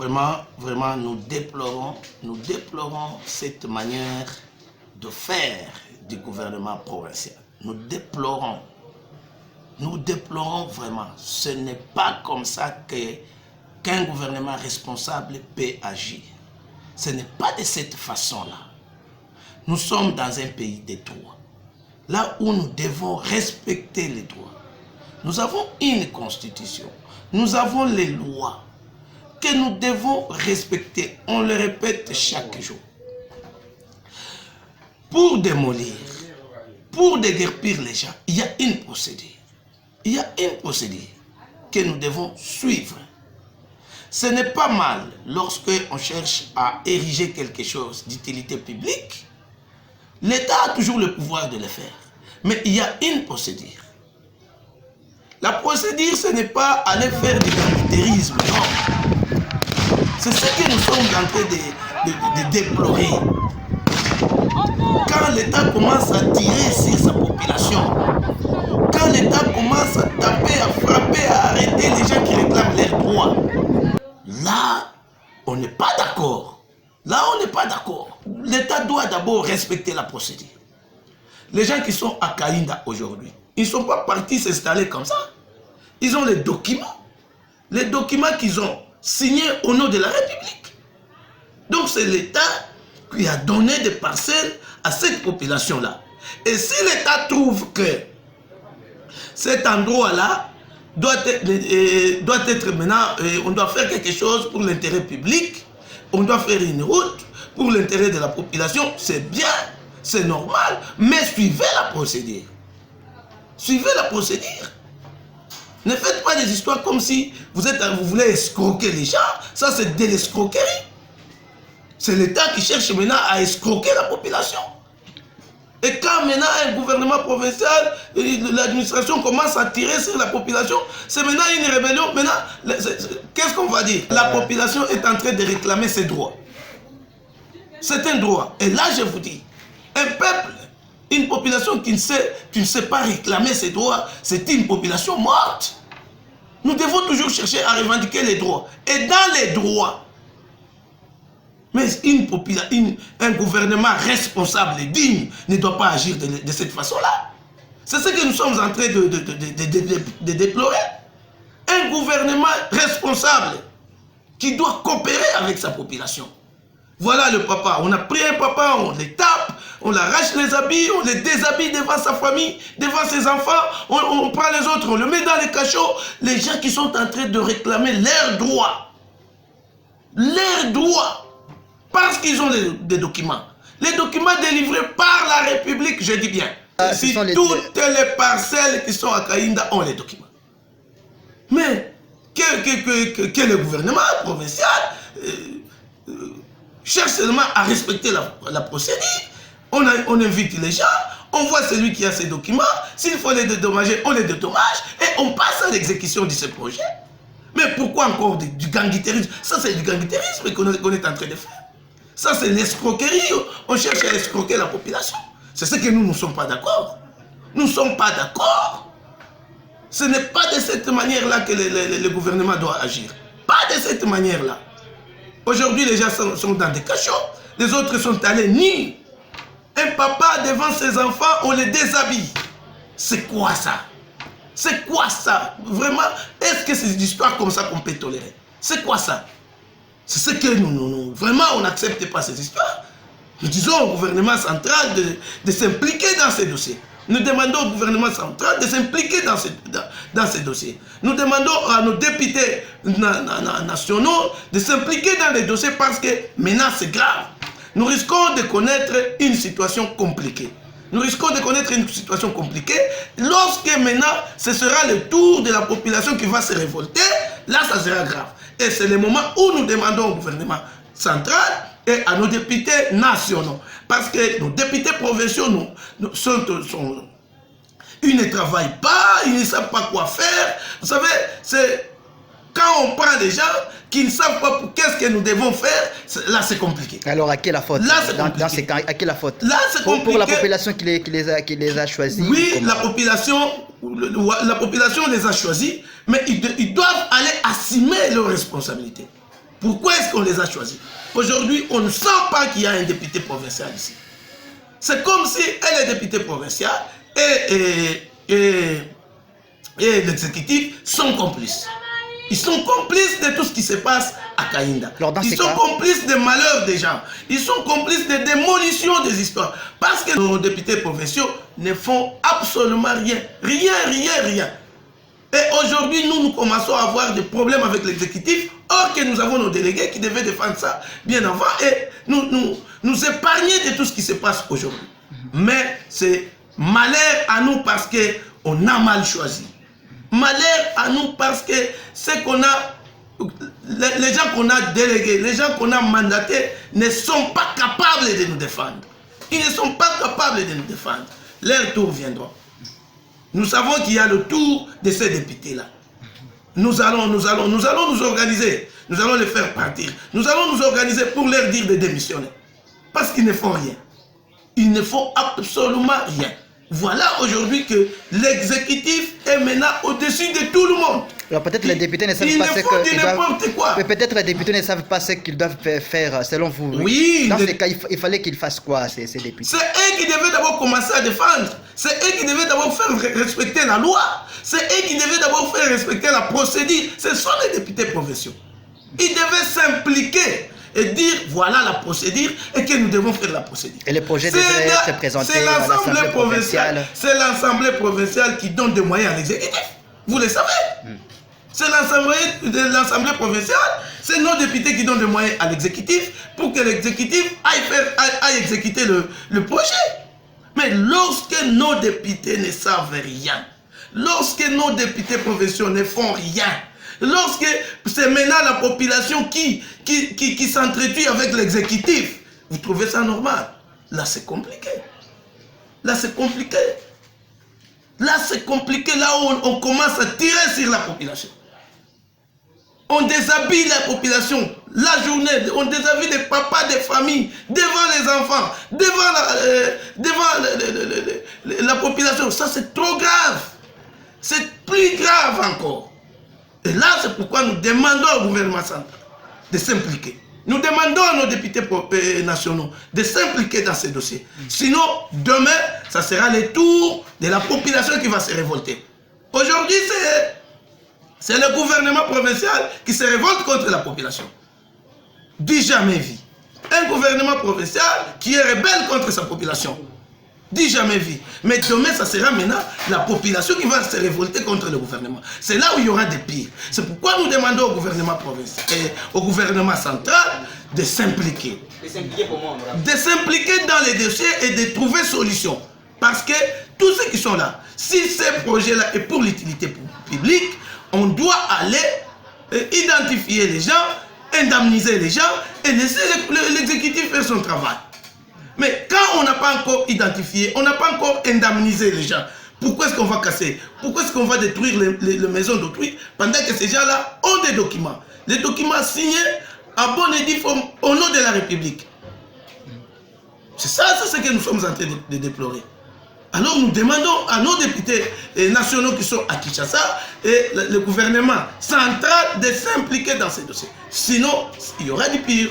vraiment, nous déplorons cette manière de faire du gouvernement provincial. Nous déplorons vraiment. Ce n'est pas comme ça qu'un gouvernement responsable peut agir. Ce n'est pas de cette façon-là. Nous sommes dans un pays des droits, là où nous devons respecter les droits. Nous avons une constitution, nous avons les lois que nous devons respecter. On le répète chaque jour. Pour démolir, pour déguerpir les gens, il y a une procédure. Il y a une procédure que nous devons suivre. Ce n'est pas mal lorsque on cherche à ériger quelque chose d'utilité publique. L'État a toujours le pouvoir de le faire. Mais il y a une procédure. La procédure, ce n'est pas aller faire du banditérisme, non. C'est ce que nous sommes en train de déplorer. Quand l'État commence à tirer sur sa population, quand l'État commence à taper, à frapper, à arrêter les gens qui réclament leurs droits, là, on n'est pas d'accord. Là, on n'est pas d'accord. L'État doit d'abord respecter la procédure. Les gens qui sont à Kainda aujourd'hui, ils ne sont pas partis s'installer comme ça. Ils ont les documents qu'ils ont signés au nom de la République. Donc c'est l'État qui a donné des parcelles à cette population-là. Et si l'État trouve que cet endroit-là doit être maintenant, on doit faire quelque chose pour l'intérêt public, on doit faire une route pour l'intérêt de la population, c'est bien, c'est normal, mais suivez la procédure. Suivez la procédure. Ne faites pas des histoires comme si vous voulez escroquer les gens. Ça, c'est de l'escroquerie. C'est l'État qui cherche maintenant à escroquer la population. Et quand maintenant un gouvernement provincial, l'administration commence à tirer sur la population, c'est maintenant une rébellion. Maintenant, qu'est-ce qu'on va dire? La population est en train de réclamer ses droits. C'est un droit. Et là, je vous dis, un peuple, une population qui ne sait pas réclamer ses droits, c'est une population morte. Nous devons toujours chercher à revendiquer les droits. Et dans les droits, mais un gouvernement responsable et digne ne doit pas agir de cette façon-là. C'est ce que nous sommes en train de déplorer. Un gouvernement responsable qui doit coopérer avec sa population. Voilà le papa. On a pris un papa, on les tape, on l'arrache les habits, on les déshabille devant sa famille, devant ses enfants, on prend les autres, on les met dans les cachots. Les gens qui sont en train de réclamer leurs droits. Leurs droits. Parce qu'ils ont des documents. Les documents délivrés par la République, je dis bien. Si toutes les parcelles qui sont à Kainda ont les documents. Mais que le gouvernement provincial cherche seulement à respecter la procédure. On invite les gens, on voit celui qui a ces documents. S'il faut les dédommager, on les dédommage et on passe à l'exécution de ce projet. Mais pourquoi encore du ganguitérisme? Ça, c'est du ganguitérisme qu'on est en train de faire. Ça, c'est l'escroquerie. On cherche à escroquer la population. C'est ce que nous ne sommes pas d'accord. Nous ne sommes pas d'accord. Ce n'est pas de cette manière-là que le gouvernement doit agir. Pas de cette manière-là. Aujourd'hui, les gens sont dans des cachots. Les autres sont allés nus. Un papa devant ses enfants, on les déshabille. C'est quoi ça? C'est quoi ça? Vraiment, est-ce que c'est une histoire comme ça qu'on peut tolérer? C'est quoi ça? C'est ce que vraiment, on n'accepte pas ces histoires. Nous disons au gouvernement central de s'impliquer dans ces dossiers. Nous demandons au gouvernement central de s'impliquer dans ces dossiers. Nous demandons à nos députés nationaux de s'impliquer dans les dossiers parce que maintenant c'est grave. Nous risquons de connaître une situation compliquée. Nous risquons de connaître une situation compliquée lorsque maintenant ce sera le tour de la population qui va se révolter. Là, ça sera grave. Et c'est le moment où nous demandons au gouvernement central et à nos députés nationaux. Parce que nos députés provinciaux ils ne travaillent pas, ils ne savent pas quoi faire. Vous savez, c'est quand on prend des gens qui ne savent pas qu'est-ce que nous devons faire, là c'est compliqué. Alors à qui la faute? Là, dans ces cas, à qui la faute? Là c'est compliqué. Pour la population qui les a choisis? Oui, la population les a choisis, mais ils doivent aller assumer leurs responsabilités. Pourquoi est-ce qu'on les a choisis? Aujourd'hui, on ne sent pas qu'il y a un député provincial ici. C'est comme si elle est députée provinciale et l'exécutif sont complices. Ils sont complices de tout ce qui se passe à Kainda. Ils sont complices des malheurs des gens. Ils sont complices des démolitions des histoires. Parce que nos députés provinciaux ne font absolument rien. Rien. Et aujourd'hui, nous commençons à avoir des problèmes avec l'exécutif, or que nous avons nos délégués qui devaient défendre ça bien avant et nous épargner de tout ce qui se passe aujourd'hui. Mais c'est malheur à nous parce qu'on a mal choisi. Malheur à nous parce que ce qu'on a, les gens qu'on a délégués, les gens qu'on a mandatés ne sont pas capables de nous défendre. Ils ne sont pas capables de nous défendre. Leur tour viendra. Nous savons qu'il y a le tour de ces députés-là. Nous allons nous organiser. Nous allons les faire partir. Nous allons nous organiser pour leur dire de démissionner. Parce qu'ils ne font rien. Ils ne font absolument rien. Voilà aujourd'hui que l'exécutif est maintenant au-dessus de tout le monde. Alors peut-être les députés ne savent pas ce qu'ils doivent... Peut-être les députés ne savent pas ce qu'ils doivent faire selon vous. Oui. Dans ces cas, il fallait qu'ils fassent quoi, ces députés? C'est eux qui devaient d'abord commencer à défendre. C'est eux qui devaient d'abord faire respecter la loi. C'est eux qui devaient d'abord faire respecter la procédure. Ce sont les députés provinciaux. Ils devaient s'impliquer et dire voilà la procédure et que nous devons faire la procédure. Et le projet devrait être présenté à l'Assemblée provinciale. C'est l'Assemblée provinciale qui donne des moyens à l'exécutif. Vous le savez. C'est l'Assemblée provinciale, c'est nos députés qui donnent des moyens à l'exécutif pour que l'exécutif aille exécuter le projet. Mais lorsque nos députés ne savent rien, lorsque nos députés provinciaux ne font rien, lorsque c'est maintenant la population qui s'entretue avec l'exécutif, vous trouvez ça normal? Là, c'est compliqué. Là, c'est compliqué. Là, c'est compliqué. Là où on commence à tirer sur la population. On déshabille la population la journée. On déshabille des papas, des familles, devant les enfants, devant la population. Ça, c'est trop grave. C'est plus grave encore. Et là, c'est pourquoi nous demandons au gouvernement central de s'impliquer. Nous demandons à nos députés nationaux de s'impliquer dans ces dossiers. Sinon, demain, ça sera le tour de la population qui va se révolter. Aujourd'hui, c'est le gouvernement provincial qui se révolte contre la population. Du jamais vu. Un gouvernement provincial qui est rebelle contre sa population. Du jamais vu. Mais demain, ça sera maintenant la population qui va se révolter contre le gouvernement. C'est là où il y aura des pires. C'est pourquoi nous demandons au gouvernement provincial et au gouvernement central de s'impliquer. De s'impliquer dans les dossiers et de trouver solution. Parce que tous ceux qui sont là, si ce projet-là est pour l'utilité publique, on doit aller identifier les gens, indemniser les gens et laisser l'exécutif faire son travail. Mais quand on n'a pas encore identifié, on n'a pas encore indemnisé les gens, pourquoi est-ce qu'on va casser? Pourquoi est-ce qu'on va détruire les maisons d'autrui pendant que ces gens-là ont des documents? Les documents signés à bon et due forme au nom de la République. C'est ça, c'est ce que nous sommes en train de déplorer. Alors nous demandons à nos députés nationaux qui sont à Kinshasa et le gouvernement central de s'impliquer dans ces dossiers. Sinon, il y aura du pire.